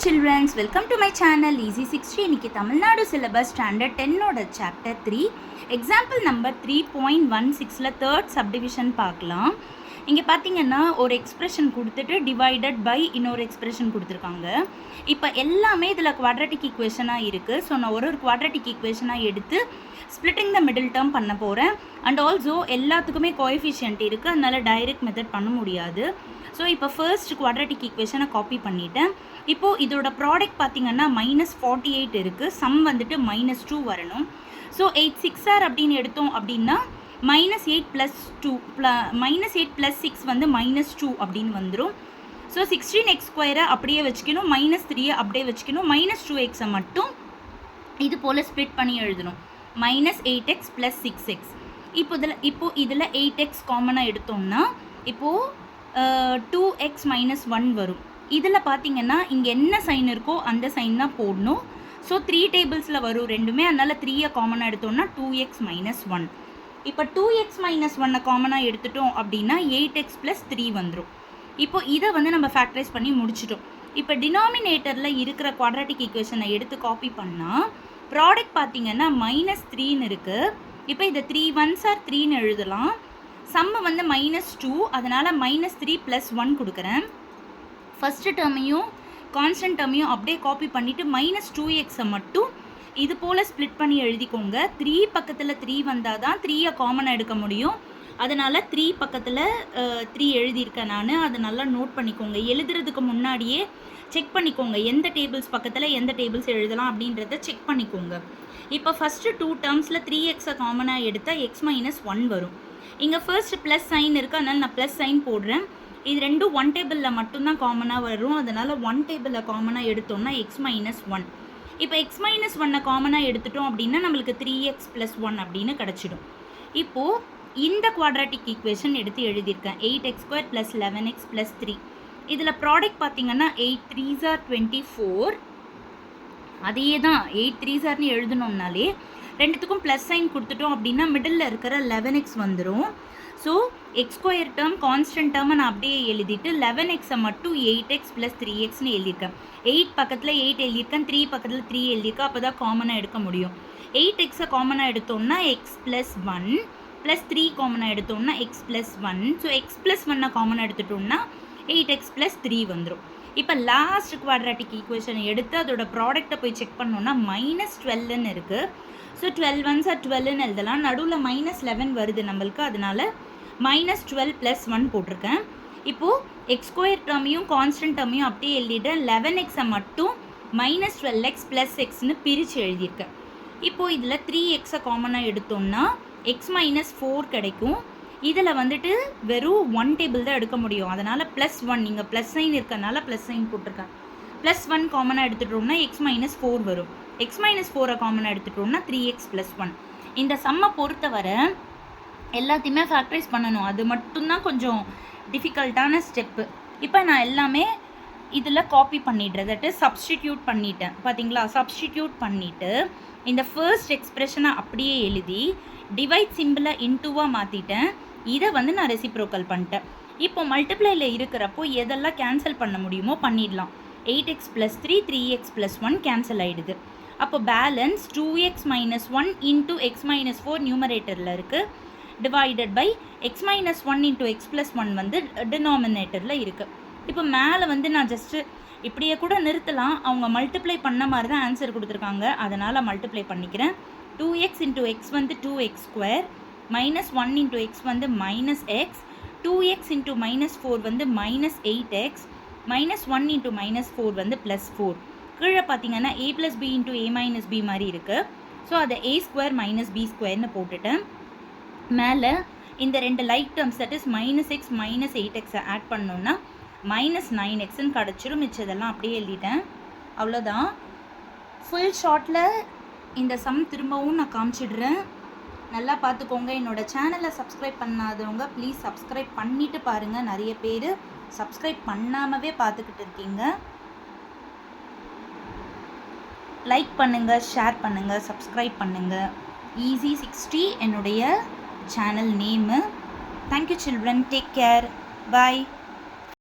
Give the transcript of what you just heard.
children, welcome to my channel Easy 60. இன்னைக்கு Tamil Nadu syllabus standard 10 ஓட chapter 3 example number 3.16ல third subdivision பார்க்கலாம். இங்க பாத்தீங்கன்னா ஒரு எக்ஸ்பிரஷன் கொடுத்துட்டு டிவைடட் பை இன்னொரு எக்ஸ்பிரஷன் கொடுத்திருக்காங்க. இப்போ எல்லாமே இதுல குவாட்ராட்டிக் ஈக்குவேஷனா இருக்கு. சோ நான் ஒரு குவாட்ராட்டிக் ஈக்குவேஷனா எடுத்து splitting the middle term பண்ண போறேன். and also எல்லாத்துக்குமே கோஎஃபிஷியன்ட் இருக்கு. அதனால டைரக்ட் மெத்தட் பண்ண முடியாது. ஸோ இப்போ ஃபர்ஸ்ட் குவாட்ராட்டிக் ஈக்குவேஷனை காப்பி பண்ணிட்டேன். இப்போது இதோட ப்ராடக்ட் பார்த்தீங்கன்னா -48 இருக்குது. சம் வந்துட்டு -2 வரணும். ஸோ 8 6R அப்படின்னு எடுத்தோம் அப்படின்னா -8 + 6 வந்து -2 அப்படின்னு வந்துடும். ஸோ 16x² அப்படியே வச்சுக்கணும், -3 அப்படியே வச்சுக்கணும், -2x மட்டும் இது போல் ஸ்ப்ளிட் பண்ணி எழுதணும். -8x + 6x. இப்போ இதில் 8x காமனாக எடுத்தோம்னா இப்போது 2x - 1 வரும். இதில் பார்த்தீங்கன்னா இங்கே என்ன சைன் இருக்கோ அந்த சைன் தான் போடணும். ஸோ 3 டேபிள்ஸில் வரும் ரெண்டுமே. அதனால் 3 காமனாக எடுத்தோம்னா 2x - 1. இப்போ 2x - 1 காமனாக எடுத்துட்டோம் அப்படின்னா 8x + 3 வந்துடும். இப்போ இதை வந்து நம்ம ஃபேக்டரைஸ் பண்ணி முடிச்சிட்டோம். இப்போ டினாமினேட்டரில் இருக்கிற குவாட்ராட்டிக் ஈக்குவேஷனை எடுத்து காப்பி பண்ணால் ப்ராடக்ட் பார்த்தீங்கன்னா -3ன்னு இருக்குது. இப்போ இதை 3 1s are 3ன்னு எழுதலாம். சம்மு வந்து -2, அதனால் -3 + 1 கொடுக்குறேன். ஃபஸ்ட்டு டேர்மையும் கான்ஸ்டன்ட் டேர்மையும் அப்படியே காப்பி பண்ணிவிட்டு -2x மட்டும் இது போல் ஸ்ப்ளிட் பண்ணி எழுதிக்கோங்க. 3 பக்கத்தில் 3 வந்தால் தான் 3 காமனாக எடுக்க முடியும். அதனால் 3 பக்கத்தில் 3 எழுதியிருக்கேன் நான். அதை நல்லா நோட் பண்ணிக்கோங்க. எழுதுறதுக்கு முன்னாடியே செக் பண்ணிக்கோங்க எந்த டேபிள்ஸ் பக்கத்தில் எந்த டேபிள்ஸ் எழுதலாம் அப்படின்றத செக் பண்ணிக்கோங்க. இப்போ ஃபஸ்ட்டு 2 டேர்ம்ஸில் 3x காமனாக எடுத்தால் x - 1 வரும். இங்கே ஃபர்ஸ்ட் ப்ளஸ் சைன் இருக்குது, அதனால் நான் ப்ளஸ் சைன் போடுறேன். இது ரெண்டும் 1 டேபிளில் மட்டும்தான் காமனாக வரும். அதனால் 1 டேபிளில் காமனாக எடுத்தோம்னா x - 1. இப்போ x - 1 காமனாக எடுத்துட்டோம் அப்படின்னா நம்மளுக்கு 3x + 1 அப்படின்னு கிடச்சிடும். இப்போது இந்த குவாட்ராட்டிக் ஈக்குவேஷன் எடுத்து எழுதியிருக்கேன். 8x² + 11x + 3. இதில் ப்ராடக்ட் பார்த்தீங்கன்னா 8 3s are 24. அதே தான் 8 3s are எழுதணும்னாலே ரெண்டுத்துக்கும் ப்ளஸ் சைன் கொடுத்துட்டோம் அப்படின்னா மிடில் இருக்கிற 11x வந்துடும். ஸோ x² டேர்ம் கான்ஸ்டன்ட் டேர்மை நான் அப்படியே எழுதிட்டு 11x மட்டும் 8x + 3xன்னு எழுதியிருக்கேன். 8 பக்கத்தில் 8 எழுதியிருக்கேன், 3 பக்கத்தில் 3 எழுதியிருக்கேன். அப்போ தான் காமனாக எடுக்க முடியும். 8x காமனாக எடுத்தோம்னா x + 1 + 3 காமனாக எடுத்தோம்னா x + 1. ஸோ x + 1 காமனாக எடுத்துட்டோம்னா 8x + 3 வந்துடும். இப்போ லாஸ்ட் குவாட்ராட்டிக் ஈக்குவேஷனை எடுத்து அதோட ப்ராடக்டை போய் செக் பண்ணோன்னா -12ன்னு இருக்குது. ஸோ 12 1s are 12ன்னு எழுதலாம். நடுவில் -11 வருது நம்மளுக்கு. அதனால் -12 + 1 போட்டிருக்கேன். இப்போது x² டேர்மையும் கான்ஸ்டன்ட் டேர்மையும் அப்படியே எழுதிட்டேன். 11x மட்டும் -12x + xன்னு பிரித்து எழுதியிருக்கேன். இப்போது இதில் 3x காமனாக எடுத்தோம்னா x - 4 கிடைக்கும். இதில் வந்துட்டு வெறும் 1 டேபிள் தான் எடுக்க முடியும். அதனால் +1, இங்கே ப்ளஸ் சைன் இருக்கிறதுனால ப்ளஸ் சைன் போட்டிருக்கேன். +1 காமனாக எடுத்துட்டோம்னா x - 4 வரும். x - 4 காமனாக எடுத்துட்டோம்னா 3x + 1. இந்த சம்மை பொறுத்தவரை எல்லாத்தையுமே ஃபேக்டரைஸ் பண்ணணும். அது மட்டும்தான் கொஞ்சம் டிஃபிகல்ட்டான ஸ்டெப்பு. இப்போ நான் எல்லாமே இதில் காப்பி பண்ணிடுறேன். தட்டு சப்ஸ்டிடியூட் பண்ணிட்டேன். பார்த்தீங்களா, சப்ஸ்டிடியூட் பண்ணிவிட்டு இந்த ஃபர்ஸ்ட் எக்ஸ்ப்ரெஷனை அப்படியே எழுதி டிவைட் சிம்பிளை இன்டூவாக மாற்றிட்டேன். இதை வந்து நான் ரெசிப்ரோக்கல் பண்ணிட்டேன். இப்போ மல்டிப்ளையில் இருக்கிறப்போ எதெல்லாம் கேன்சல் பண்ண முடியுமோ பண்ணிடலாம். 8x + 3 3x + 1 கேன்சல் ஆகிடுது. அப்போ பேலன்ஸ் 2x - 1 × x - 4 நியூமரேட்டரில் இருக்குது. டிவைடட் பை x - 1 × x + 1 வந்து டினாமினேட்டரில் இருக்குது. இப்போ மேலே வந்து நான் ஜஸ்ட்டு இப்படியே கூட நிறுத்தலாம். அவங்க மல்டிப்ளை பண்ண மாதிரி தான் ஆன்சர் கொடுத்துருக்காங்க. அதனால் மல்டிப்ளை பண்ணிக்கிறேன். 2x × x வந்து 2x², -1 × x வந்து -x, 2x × -4 வந்து -8x, -1 × -4 வந்து +4. கீழே பார்த்தீங்கன்னா a + b × a - b மாதிரி இருக்குது. ஸோ அதை a² - b²ன்னு போட்டுட்டேன். மேலே இந்த ரெண்டு like terms that is -x -8x add பண்ணோன்னா -9xன்னு கிடச்சிரும். மிச்சதெல்லாம் அப்படியே எழுதிட்டேன். அவ்வளோதான். ஃபுல் ஷார்ட்டில் இந்த சம் திரும்பவும் நான் காமிச்சிடுறேன். நல்லா பார்த்துக்கோங்க. என்னோடய சேனலை சப்ஸ்கிரைப் பண்ணாதவங்க ப்ளீஸ் சப்ஸ்கிரைப் பண்ணிவிட்டு பாருங்கள். நிறைய பேர் சப்ஸ்கிரைப் பண்ணாமவே பார்த்துக்கிட்டு இருக்கீங்க. லைக் பண்ணுங்கள், ஷேர் பண்ணுங்கள், சப்ஸ்கிரைப் பண்ணுங்கள். Easy 60 என்னுடைய channel name. Thank you children. Take care. பாய்.